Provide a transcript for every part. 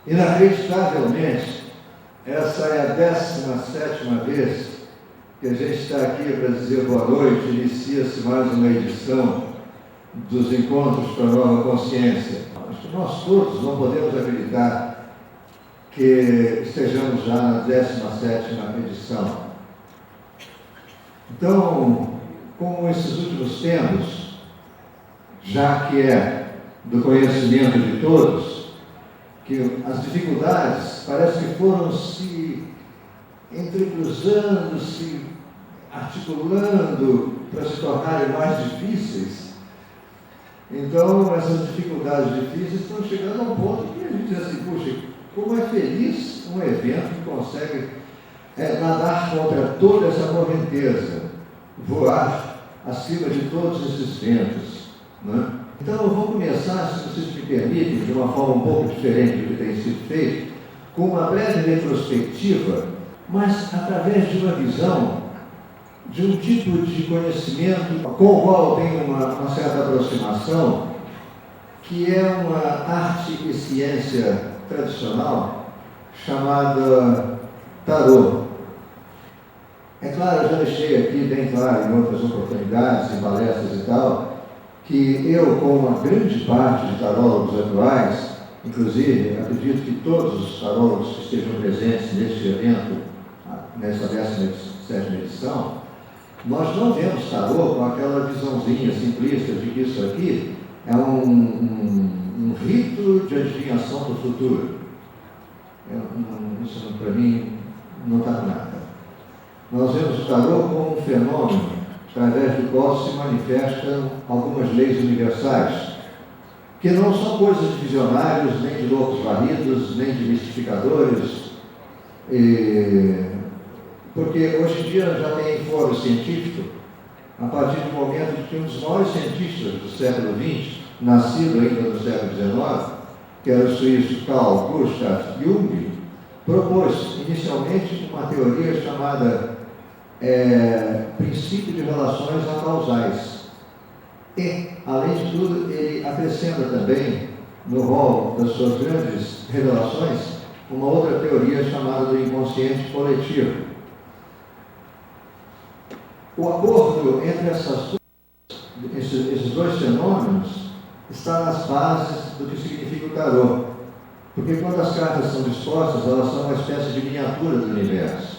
Inacreditavelmente, essa é a 17ª vez que a gente está aqui para dizer boa noite. Inicia-se mais uma edição dos Encontros para a Nova Consciência. Acho que nós todos não podemos acreditar que estejamos já na 17ª edição. Então, como esses últimos tempos, já que é do conhecimento de todos, que as dificuldades parece que foram se entrecruzando, se articulando para se tornarem mais difíceis. Então, essas dificuldades difíceis estão chegando a um ponto que a gente diz assim, puxa, como é feliz um evento que consegue nadar contra toda essa correnteza, voar acima de todos esses ventos, né? Então, eu vou começar, se vocês me permitem, de uma forma um pouco diferente do que tem sido feito, com uma breve retrospectiva, mas através de uma visão de um tipo de conhecimento com o qual eu tenho uma certa aproximação, que é uma arte e ciência tradicional chamada tarô. É claro, eu já deixei aqui bem claro em outras oportunidades, em palestras e tal, que eu, com uma grande parte de tarólogos atuais, inclusive, acredito que todos os tarólogos que estejam presentes neste evento, nessa 17ª edição, nós não vemos tarô com aquela visãozinha simplista de que isso aqui é um rito de adivinhação do futuro. Isso, para mim, não está nada. Nós vemos o tarô como um fenômeno através do qual se manifestam algumas leis universais, que não são coisas de visionários, nem de loucos varridos, nem de mistificadores, porque hoje em dia já tem fórum científico, a partir do momento de que um dos maiores cientistas do século XX, nascido ainda no século XIX, que era o suíço Carl Gustav Jung, propôs inicialmente uma teoria chamada princípio de relações acausais. E, além de tudo, ele acrescenta também, no rol das suas grandes revelações, uma outra teoria chamada do inconsciente coletivo. O acordo entre esses dois fenômenos está nas bases do que significa o tarô. Porque quando as cartas são dispostas, elas são uma espécie de miniatura do universo.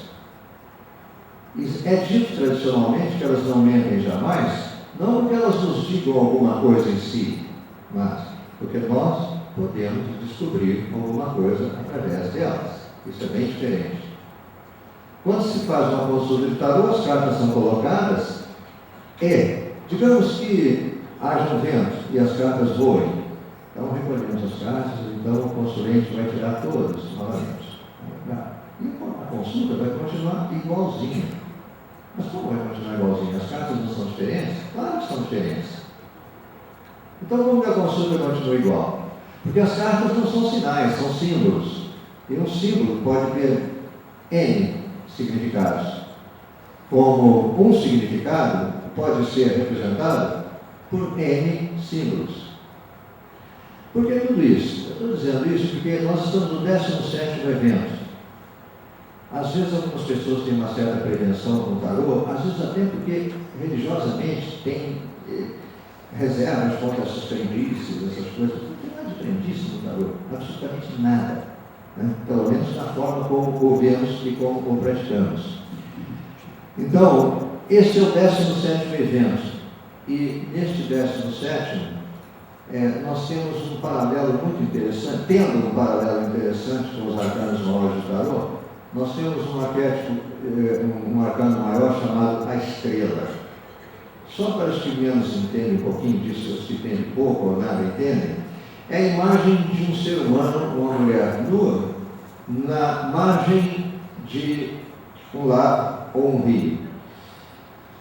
É dito tradicionalmente que elas não mentem jamais, não porque elas nos digam alguma coisa em si, mas porque nós podemos descobrir alguma coisa através delas. Isso é bem diferente. Quando se faz uma consulta de tarô, as cartas são colocadas e, digamos que haja um vento e as cartas voem. Então recolhemos as cartas, então o consulente vai tirar todas novamente. E a consulta vai continuar igualzinha. Mas como vai continuar igualzinho? As cartas não são diferentes? Claro que são diferentes. Então como que a consulta continua igual? Porque as cartas não são sinais, são símbolos. E um símbolo pode ter N significados. Como um significado pode ser representado por N símbolos. Por que tudo isso? Eu estou dizendo isso porque nós estamos no 17º evento. Às vezes algumas pessoas têm uma certa prevenção com o tarô, às vezes até porque religiosamente tem reservas contra essas crendices, essas coisas. Não tem nada de crendice no tarô, absolutamente nada. Né? Pelo menos na forma como ouvemos e como praticamos. Então, esse é o 17º evento. E neste 17º, nós temos um paralelo muito interessante, tendo um paralelo interessante com os arcanos maiores do tarô, nós temos um arquétipo, um arcano maior chamado a estrela. Só para os que menos entendem um pouquinho disso, os que entendem pouco ou nada entendem, é a imagem de um ser humano, uma mulher nua, na margem de um lago ou um rio.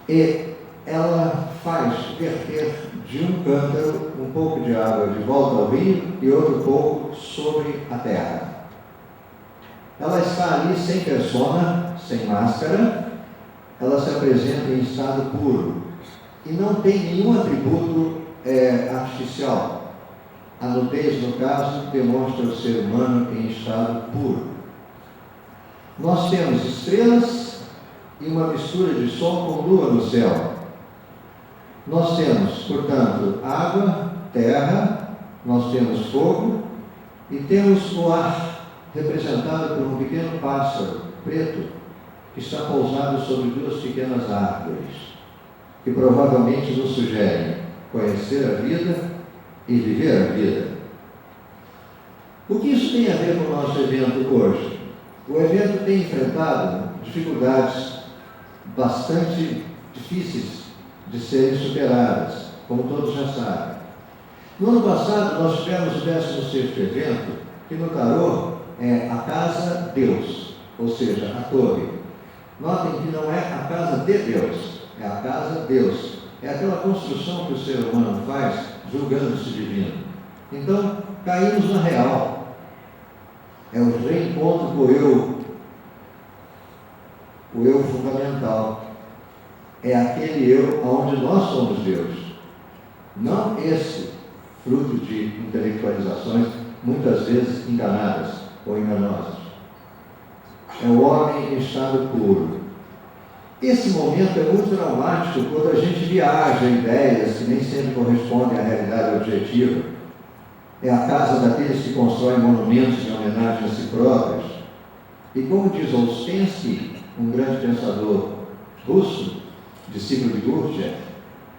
E ela faz verter de um cântaro um pouco de água de volta ao rio e outro pouco sobre a terra. Ela está ali sem persona, sem máscara, ela se apresenta em estado puro e não tem nenhum atributo artificial. A nudez, no caso, demonstra o ser humano em estado puro. Nós temos estrelas e uma mistura de sol com lua no céu. Nós temos, portanto, água, terra, nós temos fogo e temos o ar, representado por um pequeno pássaro preto que está pousado sobre duas pequenas árvores, que provavelmente nos sugerem conhecer a vida e viver a vida. O que isso tem a ver com o nosso evento hoje? O evento tem enfrentado dificuldades bastante difíceis de serem superadas, como todos já sabem. No ano passado, nós tivemos o 16º evento, que no tarô é a Casa Deus, ou seja, a torre. Notem que não é a casa de Deus, é a Casa Deus. É aquela construção que o ser humano faz julgando-se divino. Então, caímos na real. É o reencontro com o eu fundamental. É aquele eu onde nós somos Deus. Não esse fruto de intelectualizações, muitas vezes enganadas ou enganosas. É o homem em estado puro. Esse momento é muito traumático quando a gente viaja em ideias que nem sempre correspondem à realidade objetiva. É a casa daqueles que constroem monumentos em homenagem a si próprios. E como diz Ouspensky, um grande pensador russo, discípulo de Gurdjieff,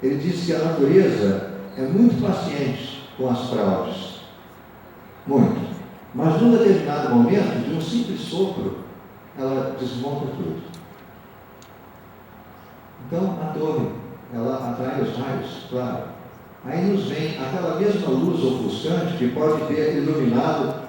ele disse que a natureza é muito paciente com as fraudes. Muito. Mas num determinado momento, de um simples sopro, ela desmonta tudo. Então, a torre, ela atrai os raios, claro. Aí nos vem aquela mesma luz ofuscante que pode ter iluminado